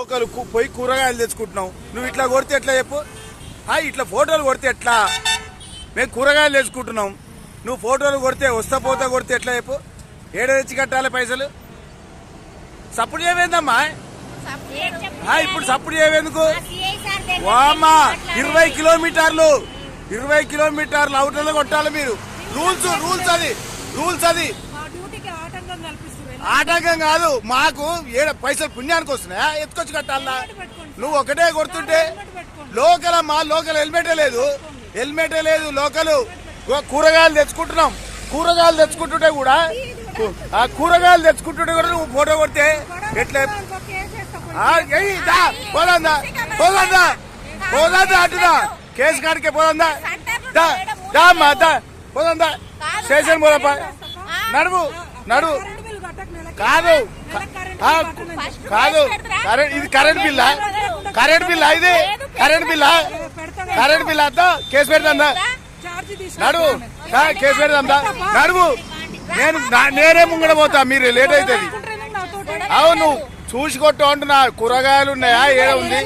ఒకరు పోయి కూరగాయలు తెచ్చుకుంటున్నావు, నువ్వు ఇట్లా కొడితే ఎట్లా చెప్పు? ఇట్లా ఫోటోలు కొడితే ఎట్లా? మేము కూరగాయలు తెచ్చుకుంటున్నాం, నువ్వు ఫోటోలు కొడితే వస్తా పోతా కొడితే ఎట్లా చెప్పు? ఏడ తెచ్చి కట్టాలి పైసలు? సప్పుడు చేయవేందమ్మా? ఇప్పుడు సప్పుడు చేయవేందుకు? వామ్మా 20 కిలోమీటర్లు అవుటర్లు కొట్టాలి మీరు. రూల్స్ అది ఆటంకం కాదు. మాకు ఏడ పైసలు పుణ్యానికి వస్తున్నాయా? ఎత్తుకొచ్చి కట్టాలా? నువ్వు ఒకటే కొడుతుంటే లోకల్ అమ్మా, లోకల్ హెల్మెటే లేదు లోకల్. కూరగాయలు తెచ్చుకుంటుంటే కూడా నువ్వు ఫోటో కొడితే ఎట్లా? పోదా అంటున్నా, కేసు కాడికే పోదా పోదా, స్టేషన్ పోదప్ప. నడువు కాదు ఇది కరెంట్ బిల్లా ఇది కరెంట్ బిల్లా అంతా కేసు పెడతా. నడువు కేసు పెడదా. నడువు, నేనే ముంగడ పోతా, మీరు లేట్ అవుతుంది. అవును చూసి కొట్టు అంటున్నా. కూరగాయలు ఉన్నాయా? ఏడ ఉంది?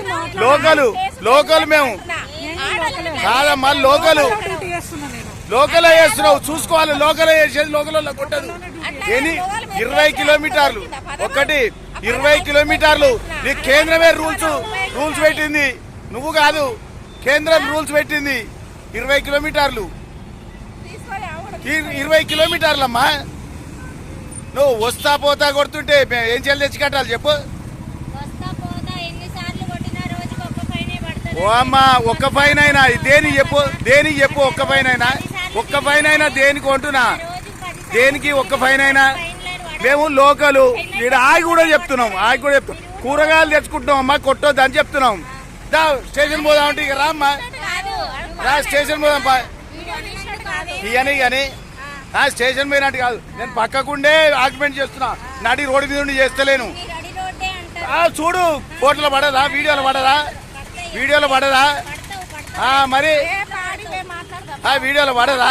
లోకల్ మేము కాదమ్మా, లోకల్ చేస్తున్నావు, చూసుకోవాలి. లోకల్ చేసేది లోకల్ కొట్టదు. 20 కిలోమీటర్లు 20 కిలోమీటర్లు. నీకు కేంద్రమే రూల్స్ పెట్టింది, నువ్వు కాదు. కేంద్రం రూల్స్ పెట్టింది 20 కిలోమీటర్లు. 20 కిలోమీటర్లమ్మా. నువ్వు వస్తా పోతా కొడుతుంటే ఏం చేయాలి? తెచ్చి కట్టాలి చెప్పు. ఓ అమ్మా, ఒక్క ఫైన్ అయినా దేనికి చెప్పు? ఒక్క ఫైన్ అయినా దేనికి కొంటున్నా? దేనికి ఒక్క ఫైన్ అయినా? మేము లోకలు ఇక్కడ ఆగి కూడా చెప్తున్నాం. కూరగాయలు తెచ్చుకుంటున్నాం అమ్మా, కొట్టొద్దు అని చెప్తున్నాం. స్టేషన్ పోదామంటే ఇక రామ్మా, స్టేషన్ పోదాం కానీ స్టేషన్ పోయినట్టు కాదు. నేను పక్కకుండే ఆక్యుపెంట్ చేస్తున్నా, నడి రోడ్డు మీద ఉండి చేస్తలేను. చూడు, ఫోటోలో పడదా? వీడియోలో పడదా? మరి వీడియోలో పడదా?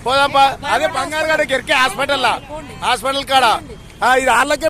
పోదాంపా. అదే బంగారు గడ హాస్పిటల్ కాడ ఇది వాళ్ళకే